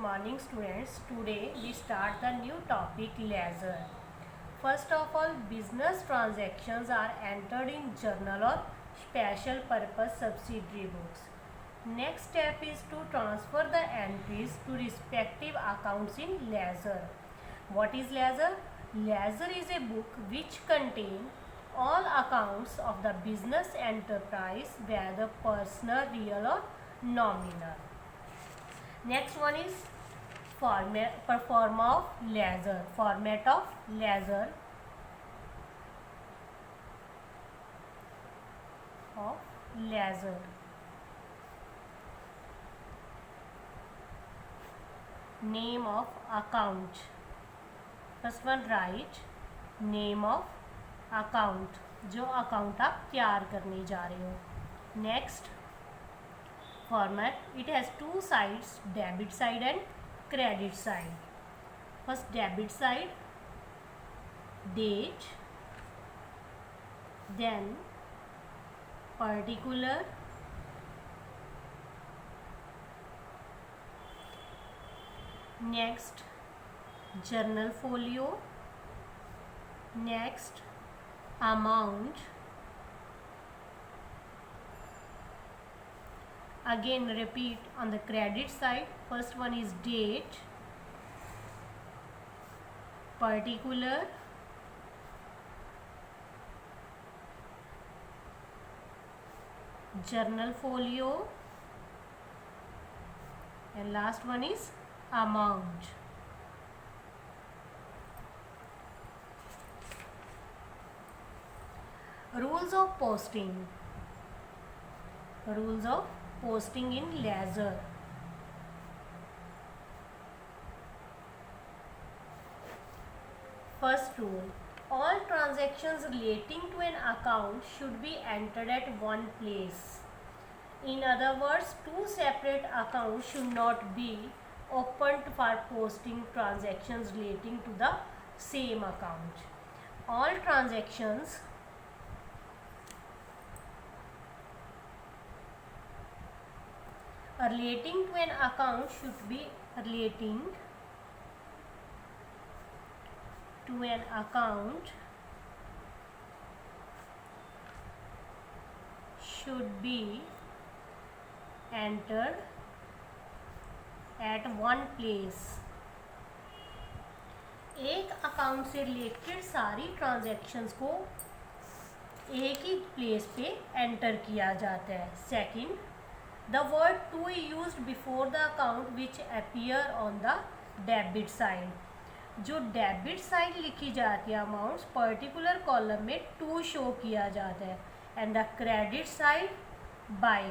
morning students. Today we start the new topic ledger. First of all, business transactions are entered in journal or special purpose subsidiary books. Next step is to transfer the entries to respective accounts in ledger. What is ledger? Ledger is a book which contains all accounts of the business enterprise, whether personal, real or nominal. Next one is form of ledger. Format of ledger Name of account. First one write name of account, जो account आप तैयार करने जा रहे हो. Next format, it has two sides, debit side and credit side. First debit side, date, then particular, next journal folio, next amount, again repeat on the credit side. First one is date, particular, journal folio, and last one is amount. Rules of posting. Rules of posting in ledger. First rule, all transactions relating to an account should be entered at one place. In other words, two separate accounts should not be opened for posting transactions relating to the same account. All transactions relating to an account should be relating to an account should be entered at one place. एक account से related सारी transactions को एक ही place पे enter किया जाता है. Second, the word to is used before the account which appear on the debit side. जो डेबिट साइड लिखी जाती है अमाउंट्स पर्टिकुलर कॉलम में टू शो किया जाता है, and the credit side by.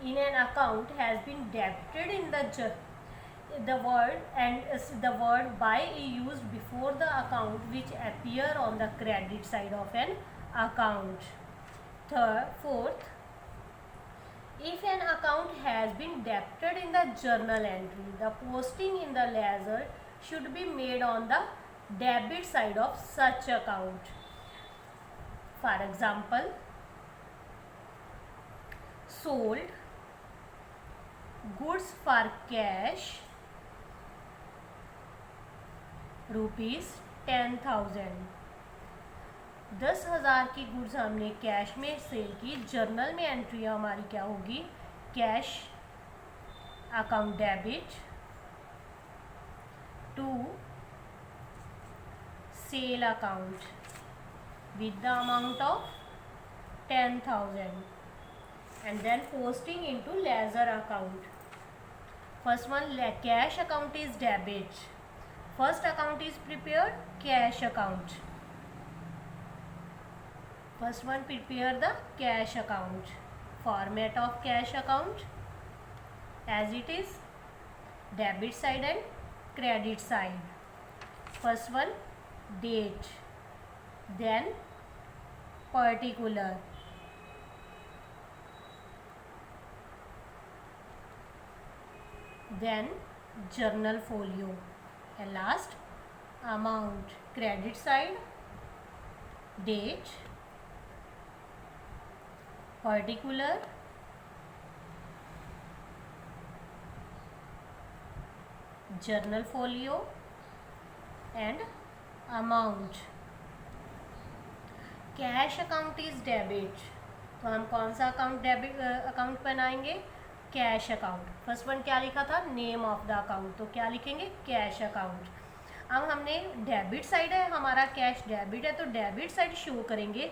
In an account has been debited in the word by is used before the account which appear on the credit side of an account. Fourth, if an account has been debited in the journal entry, the posting in the ledger should be made on the debit side of such account. For example, sold goods for cash ₹10,000. 10,000 की goods हमने cash में cell की. Journal में entry हमारी क्या होगी? Cash account debit to sale account with the amount of 10,000 and then posting into ledger account. First one, cash account is debit. First account is prepared, cash account. First one, prepare the cash account. Format of cash account as it is debit side and credit side. First one, date, then particular, then journal folio, and last amount. Credit side, date, particular, journal folio and amount. Cash account is debit, तो हम कौन सा account debit account बनाएंगे? Cash account. First one क्या लिखा था? Name of the account, तो क्या लिखेंगे? Cash account. अब हमने डेबिट साइड है हमारा, कैश डेबिट है, तो डेबिट साइड शो करेंगे।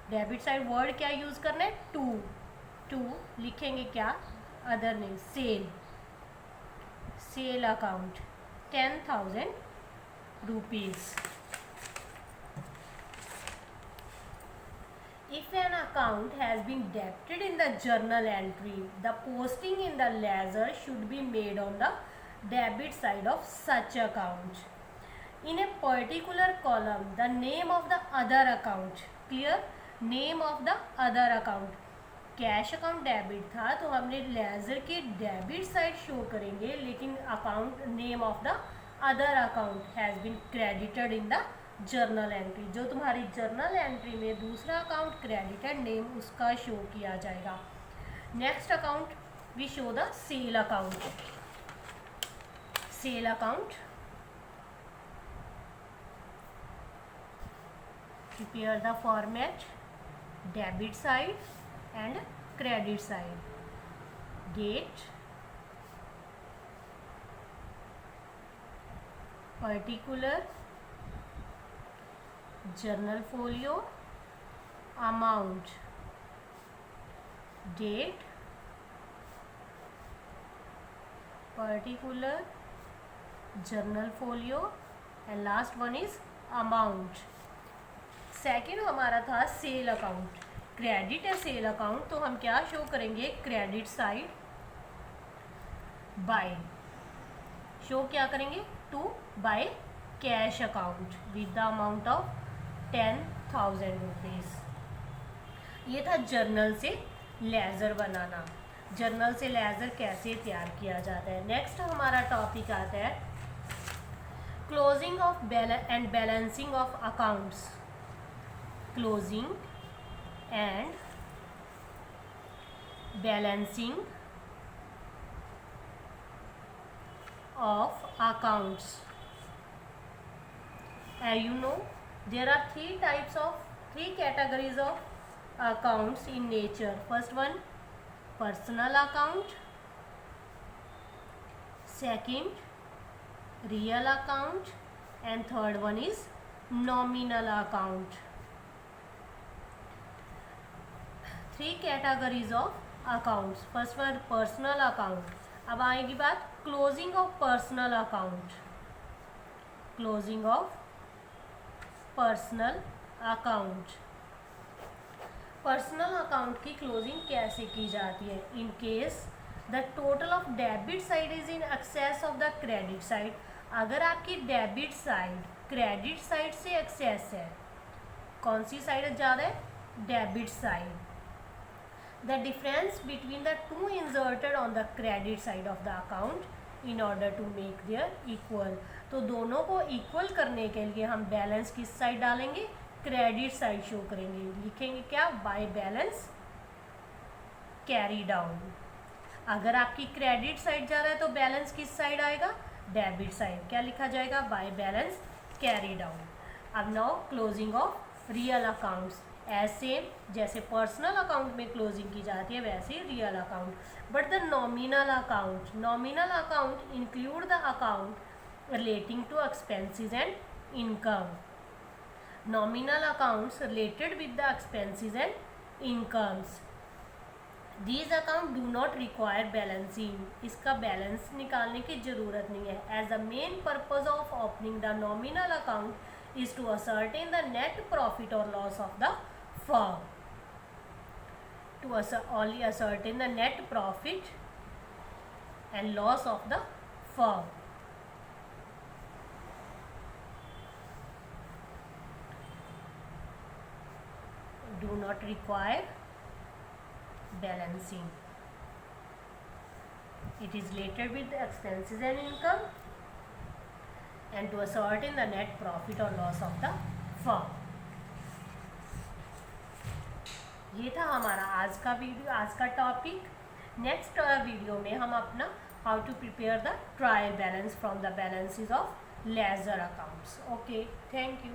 डेबिट साइड वर्ड क्या यूज़ करना है? टू लिखेंगे क्या? Other name, sale account 10,000 rupees। If an account has been debited in the journal entry, the posting in the ledger should be made on the debit side of such account. In a particular column, the name of the other account. Clear? Name of the other account. Cash account debit था तो हमने laser की debit side show करेंगे, लेकिन account name of the other account has been credited in the journal entry. जो तुम्हारी journal entry में दूसरा अकाउंट क्रेडिटेड नेम उसका शो किया जाएगा। Next account we show the sale account. Sale account, prepare the format, debit side and credit side, date, particular, journal folio, amount, date, particular, journal folio and last one is amount। Second हमारा था sale account. Credit है sale account, तो हम क्या show करेंगे? Credit side by, show क्या करेंगे? To by cash account with the amount of 10,000 rupees. ये था जर्नल से लेजर बनाना। जर्नल से लेजर कैसे तैयार किया जाता है। नेक्स्ट हमारा टॉपिक आता है closing of and balancing of accounts. Closing and balancing of accounts. You know there are three categories of accounts in nature. First one, personal account. Second, real account, and third one is nominal account. Three categories of accounts. First one, personal account. अब आएगी बात closing of personal account. Closing of personal account. Personal account की closing कैसे की जाती है? In case the total of debit side is in excess of the credit side. अगर आपकी डेबिट साइड क्रेडिट साइड से एक्सेस है, कौन सी साइड ज़्यादा है? Debit side. The difference between the two inserted on the credit side of the account in order to make their equal. तो दोनों को इक्वल करने के लिए हम बैलेंस किस साइड डालेंगे? क्रेडिट साइड शो करेंगे। लिखेंगे क्या? Bye balance carry down. अगर आपकी क्रेडिट साइड ज़्यादा है तो बैलेंस किस साइड आएगा? Debit side. क्या लिखा जाएगा? By balance carry down. अब now closing of real accounts. ऐसे जैसे पर्सनल अकाउंट में क्लोजिंग की जाती है वैसे ही real account. But the nominal account include the account relating to expenses and income. Nominal accounts related with the expenses and incomes. These account do not require balancing. इसका balance निकालने की ज़रूरत नहीं है। As the main purpose of opening the nominal account is to ascertain the net profit or loss of the firm. To only ascertain the net profit and loss of the firm. Do not require balancing. It is related with the expenses and income and to ascertain the net profit or loss of the firm. ये था हमारा आज का video, आज का topic. Next video में हम अपना how to prepare the trial balance from the balances of ledger accounts. Okay, thank you.